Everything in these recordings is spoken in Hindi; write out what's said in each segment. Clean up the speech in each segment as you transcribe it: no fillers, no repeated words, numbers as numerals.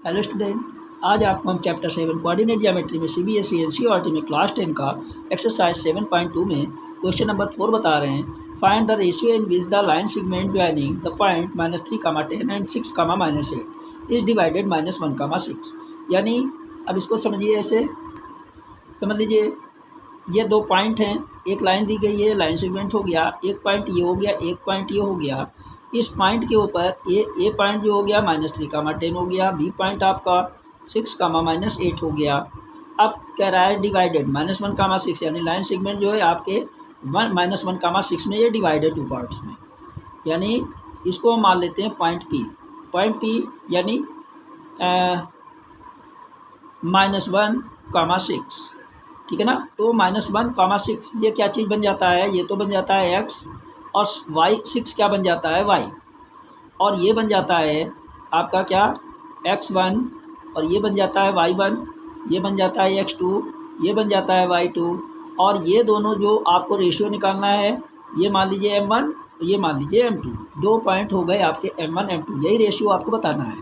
हेलो स्टूडेंट, आज आपको हम चैप्टर 7 कोऑर्डिनेट ज्योमेट्री में सीबीएसई एनसीईआरटी में क्लास 10 का एक्सरसाइज 7.2 में क्वेश्चन नंबर 4 बता रहे हैं। Find the ratio in which the line segment joining the point -3, 10 and 6, -8 is divided -1, 6। यानी अब इसको समझिए, ऐसे समझ लीजिए, ये दो पॉइंट हैं, एक लाइन दी गई है, लाइन सेगमेंट हो गया, एक पॉइंट ये हो गया, एक पॉइंट ये हो गया। इस पॉइंट के ऊपर ए पॉइंट जो हो गया -3, 10 हो गया, बी पॉइंट आपका 6, -8 हो गया। अब कह रहा है डिवाइडेड -1, 6, यानी लाइन सेगमेंट जो है आपके -1, 6 में ये डिवाइडेड टू पार्ट्स में। यानी इसको हम मान लेते हैं पॉइंट पी यानी -1, 6, ठीक है ना। तो -1, 6 ये क्या चीज़ बन जाता है, ये तो बन जाता है x, और y 6 क्या बन जाता है y, और ये बन जाता है आपका क्या x1, और ये बन जाता है y1, ये बन जाता है x2, ये बन जाता है y2, और ये दोनों जो आपको रेशियो निकालना है, ये मान लीजिए m1, ये मान लीजिए m2। दो पॉइंट हो गए आपके m1 m2, यही रेशियो आपको बताना है,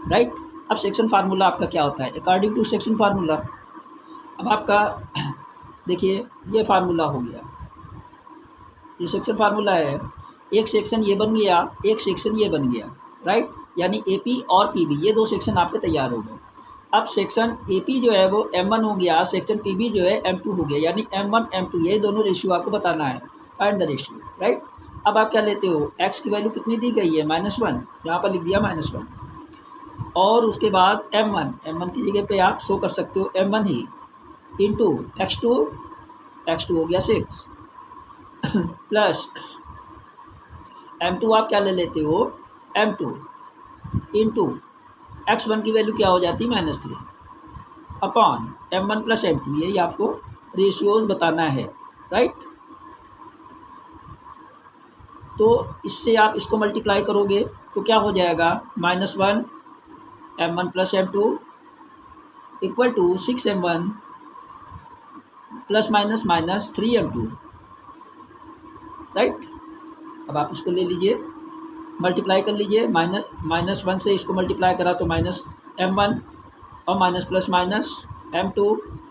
राइट। अब सेक्शन फार्मूला आपका क्या होता है, अकॉर्डिंग टू सेक्शन फार्मूला। अब आपका देखिए ये फार्मूला हो गया, ये सेक्शन फार्मूला है। एक सेक्शन ये बन गया, एक सेक्शन ये बन गया, राइट। यानी एपी और पीबी ये दो सेक्शन आपके तैयार हो गए। अब सेक्शन एपी जो है वो m1 हो गया, सेक्शन पीबी जो है m2 हो गया, यानी m1 m2 ये दोनों रेशियो आपको बताना है, फाइंड द रेशियो, राइट। अब आप क्या लेते हो, x की वैल्यू कितनी दी गई है -1, यहाँ पर लिख दिया -1, और उसके बाद m1 की जगह पे आप शो कर सकते हो m1 ही इंटू x2 हो गया 6 प्लस m2 आप क्या ले लेते हो m2 इंटू x1 की वैल्यू क्या हो जाती है -3 अपॉन m1 प्लस m2, यही आपको रेशियोज बताना है, राइट। तो इससे आप इसको मल्टीप्लाई करोगे तो क्या हो जाएगा, -1 m1 plus m2 equal to 6m1 plus -3 m2, right. अब आप इसको ले लीजिए, मल्टीप्लाई कर लीजिए, -1 से इसको मल्टीप्लाई करा तो -m1 और plus -m2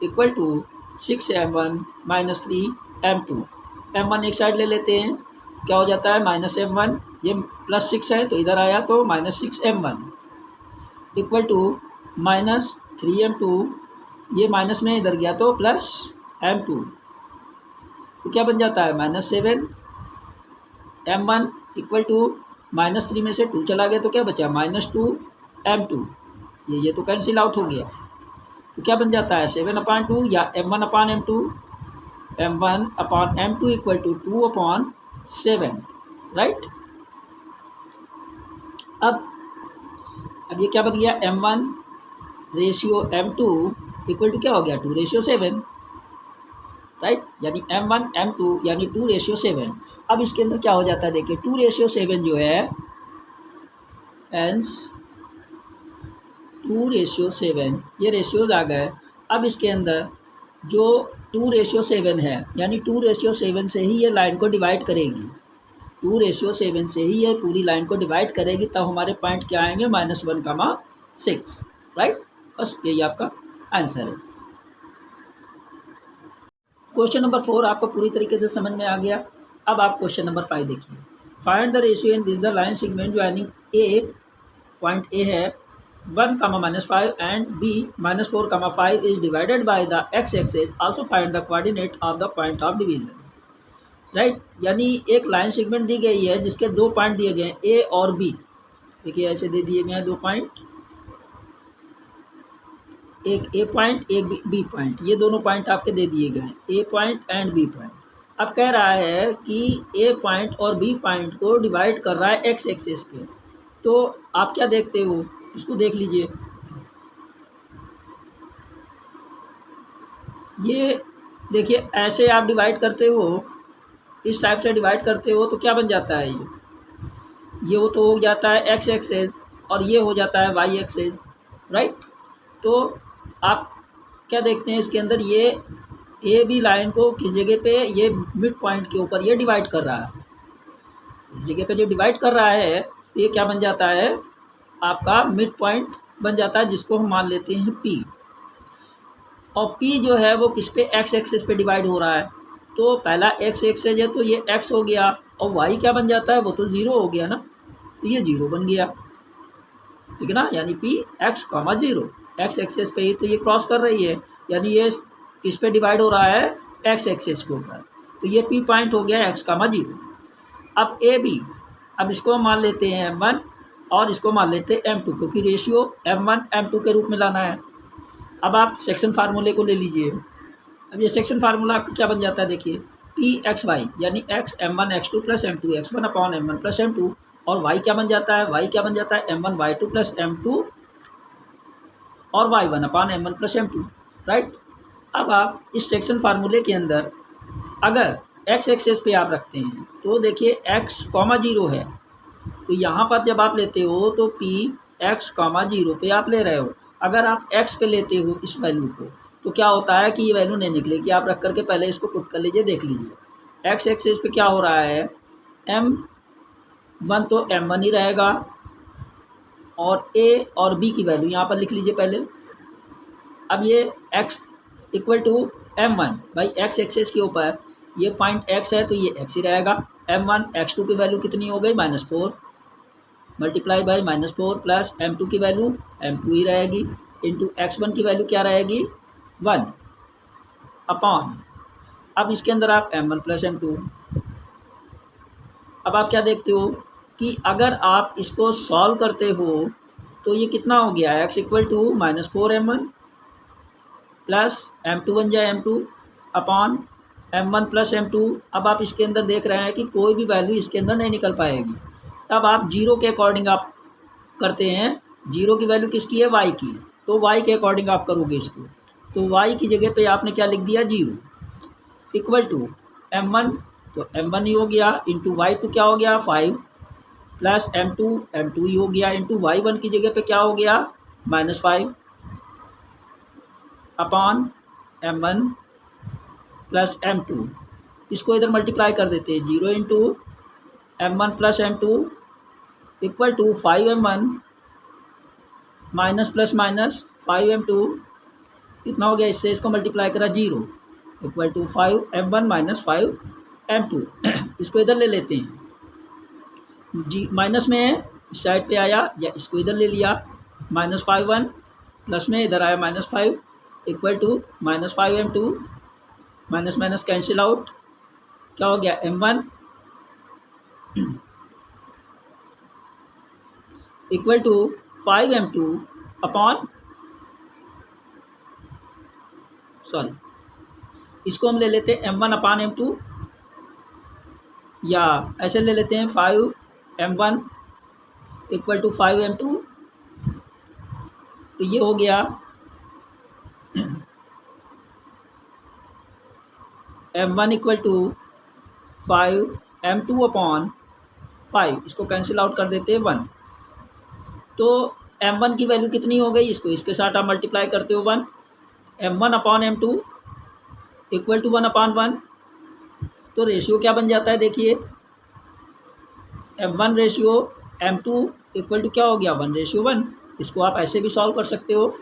equal to 6m1 -3 m2। m1 एक साइड ले लेते हैं, क्या हो जाता है -m1, ये +6 है तो इधर आया तो -6m1 इक्वल टू -3 m2, ये माइनस में इधर गया तो +m2, तो क्या बन जाता है -7 m1 इक्वल टू -3 में से 2 चला गया तो क्या बचा -2 m2, ये तो कैंसिल आउट हो गया, तो क्या बन जाता है 7/2 या m1/m2, m1/m2 equal to 2/7, right. अब ये क्या बन गया, m1 ratio m2 equal to क्या हो गया 2:7, राइट। यानी m1 m2 यानी 2:7। अब इसके अंदर क्या हो जाता है, देखिए 2:7 जो है एंस 2:7, ये रेशियोज आ गए। अब इसके अंदर जो 2:7 है, यानी 2:7 से ही ये लाइन को डिवाइड करेगी, 2:7 से ही ये पूरी लाइन को डिवाइड करेगी, तब हमारे पॉइंट क्या आएंगे -1, 6, राइट। बस यही आपका आंसर है। क्वेश्चन नंबर 4 आपको पूरी तरीके से समझ में आ गया। अब आप क्वेश्चन नंबर 5 देखिए। Find the ratio in which the line segment joining A, point A है 1, -5 and B -4, 5 is divided by the x axis, also find the coordinate of the point of division, right. यानी एक लाइन सेगमेंट दी गई है जिसके दो पॉइंट दिए गए ए और बी, देखिए ऐसे दे दिए गए हैं दो पॉइंट, एक ए पॉइंट एक बी पॉइंट, ये दोनों पॉइंट आपके दे दिए गए हैं, ए पॉइंट एंड बी पॉइंट। अब कह रहा है कि ए पॉइंट और बी पॉइंट को डिवाइड कर रहा है एक्स एक्सिस पे, तो आप क्या देखते हो, इसको देख लीजिए, ये देखिए ऐसे आप डिवाइड करते हो, इस टाइप से डिवाइड करते हो तो क्या बन जाता है, ये वो तो हो जाता है एक्स एक्सिस और ये हो जाता है वाई एक्सिस, राइट। तो आप क्या देखते हैं इसके अंदर, ये ए बी लाइन को किस जगह पे, ये मिड पॉइंट के ऊपर ये डिवाइड कर रहा है, इस जगह पे जो डिवाइड कर रहा है ये क्या बन जाता है आपका मिड पॉइंट बन जाता है, जिसको हम मान लेते हैं P। और P जो है वो किस पे, x एक्सिस पे डिवाइड हो रहा है, तो पहला x एक्सिस है तो ये x हो गया, और y क्या बन जाता है, वो तो 0 हो गया ना, तो ये 0 बन गया, ठीक है ना। यानी P x, 0 x एक्सिस पे ही तो ये क्रॉस कर रही है, यानी ये किस पे डिवाइड हो रहा है, x एक्सिस के ऊपर, तो ये P पॉइंट हो गया x, 0। अब ए बी, अब इसको मान लेते हैं M1 और इसको मान लेते हैं M2, क्योंकि रेशियो M1 M2 के रूप में लाना है। अब आप सेक्शन फार्मूले को ले लीजिए। अब ये सेक्शन फार्मूला आपका क्या बन जाता है, देखिए P x y यानी x M1 x2 plus M2 x1 upon M1 plus M2, और y क्या बन जाता है, y क्या बन जाता है M1 y2 प्लस M2 और y1 upon M1 plus M2, right. अब आप इस सेक्शन फार्मूले के अंदर अगर x एक्सिस पे आप रखते हैं तो देखिए x, 0 है, तो यहाँ पर जब आप लेते हो तो P x, 0 पे आप ले रहे हो। अगर आप x पे लेते हो इस वैल्यू को, तो क्या होता है कि ये वैल्यू नहीं निकलेगी, आप रख करके पहले इसको पुट कर लीजिए, देख लीजिए x एक्सिस पे क्या हो रहा है, M1 तो M1 ही रहेगा, और A और B की वैल्यू यहाँ पर लिख लीजिए पहले। अब ये x इक्वल टू M1 भाई x एक्सिस के ऊपर ये पॉइंट x है तो ये x ही रहेगा। M1 x2 की वैल्यू कितनी हो गई, -4 मल्टीप्लाई बाई -4 प्लस M2 की वैल्यू M2 ही रहेगी, इंटू x1 की वैल्यू क्या रहेगी, 1 अपॉन, अब इसके अंदर आप M1 प्लस M2। अब आप क्या देखते हो कि अगर आप इसको सॉल्व करते हो तो ये कितना हो गया, x equal to -4 M1 plus M2 बन जाए M2 upon M1 plus M2। अब आप इसके अंदर देख रहे हैं कि कोई भी वैल्यू इसके अंदर नहीं निकल पाएगी, तब आप जीरो के अकॉर्डिंग आप करते हैं, जीरो की वैल्यू किसकी है, y की, तो y के अकॉर्डिंग आप करोगे इसको, तो y की जगह पे आपने क्या लिख दिया, 0 इक्वल टू M1, तो M1 ही हो गया, इंटू y2 क्या हो गया, 5 प्लस M2 M2 ही हो गया, इंटू y1 की जगह पे क्या हो गया, -5 अपॉन M1 प्लस M2। इसको इधर मल्टीप्लाई कर देते हैं, 0 into M1 plus M2 equal to 5M1 minus plus minus 5M2, कितना हो गया, इससे इसको मल्टीप्लाई करा 0 equal to 5M1 minus 5M2। इसको इधर ले लेते हैं, जी माइनस में इस साइड पे आया, या इसको इधर ले लिया, -5M1 प्लस में इधर आया -5 equal to -5M2, minus minus cancel out, क्या हो गया, M1 equal to 5M2 upon, sorry इसको हम ले लेते हैं M1 अपॉन M2, या ऐसे ले लेते हैं 5M1 इक्वल टू 5M2, तो ये हो गया M1 equal to 5M2 upon 5, इसको कैंसिल आउट कर देते हैं 1, तो M1 की वैल्यू कितनी हो गई, इसको इसके साथ आप मल्टीप्लाई करते हो 1, M1 upon M2 equal to 1 upon 1, तो रेशियो क्या बन जाता है, देखिए M1 ratio M2 equal to क्या हो गया, 1:1। इसको आप ऐसे भी सॉल्व कर सकते हो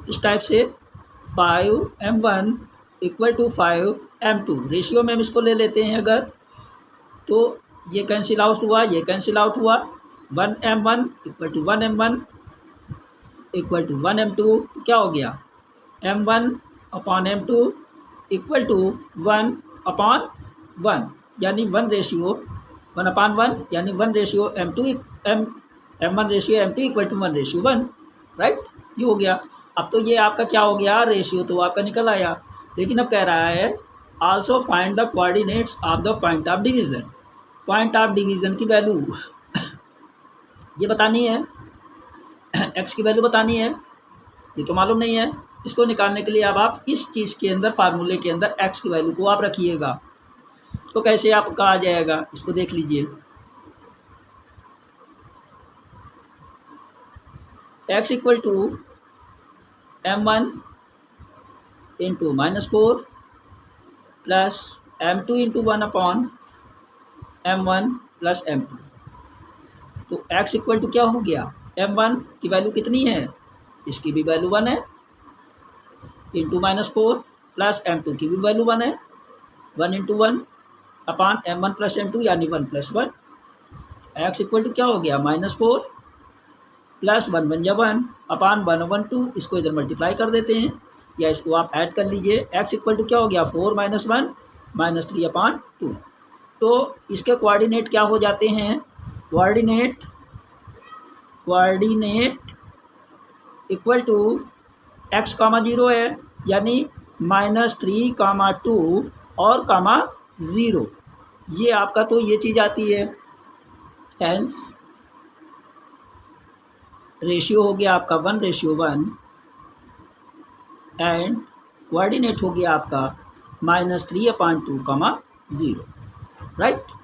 इस टाइप से, 5M1 equal to 5M2, ratio में हम इसको ले लेते हैं अगर, तो ये कैंसिल आउट हुआ, ये कैंसिल आउट हुआ, 1M1 equal to 1M1 equal to 1M2, क्या हो गया, M1 upon M2 equal to 1 upon 1, यानी 1:1 यानी 1 M2 M1 M2 equal to 1:1, right, ये हो गया। अब तो ये आपका क्या हो गया, रेशियो तो आपका निकल आया, लेकिन अब कह रहा है also find the coordinates of the point of division, point of division की वैल्यू ये बतानी है, x की वैल्यू बतानी है, ये तो मालूम नहीं है। इसको निकालने के लिए अब आप इस चीज़ के अंदर, फार्मूले के अंदर x की वैल्यू को आप रखिएगा, तो कैसे आपका आ जाएगा, इसको देख लीजिए, x equal to M1 into -4 plus M2 into 1 upon M1 plus M2, तो x इक्वल टू क्या हो गया, m1 की वैल्यू कितनी है, इसकी भी वैल्यू 1 है, इंटू -4 प्लस m2 की भी वैल्यू 1 है, 1 इंटू 1 अपान m1 प्लस m2 यानी 1 प्लस 1। x इक्वल टू क्या हो गया, -4 प्लस 1 बन जाए 1 अपान 1/2, इसको इधर मल्टीप्लाई कर देते हैं या इसको आप ऐड कर लीजिए। x इक्वल टू क्या हो गया, 4 - 1 -3/2। तो इसके कोऑर्डिनेट क्या हो जाते हैं, कोऑर्डिनेट इक्वल टू x, 0 है यानी -3, 2 और 0, ये आपका तो ये चीज़ आती है। हेंस रेशियो हो गया आपका 1:1 एंड कोऑर्डिनेट हो गया आपका -3/2, 0, राइट।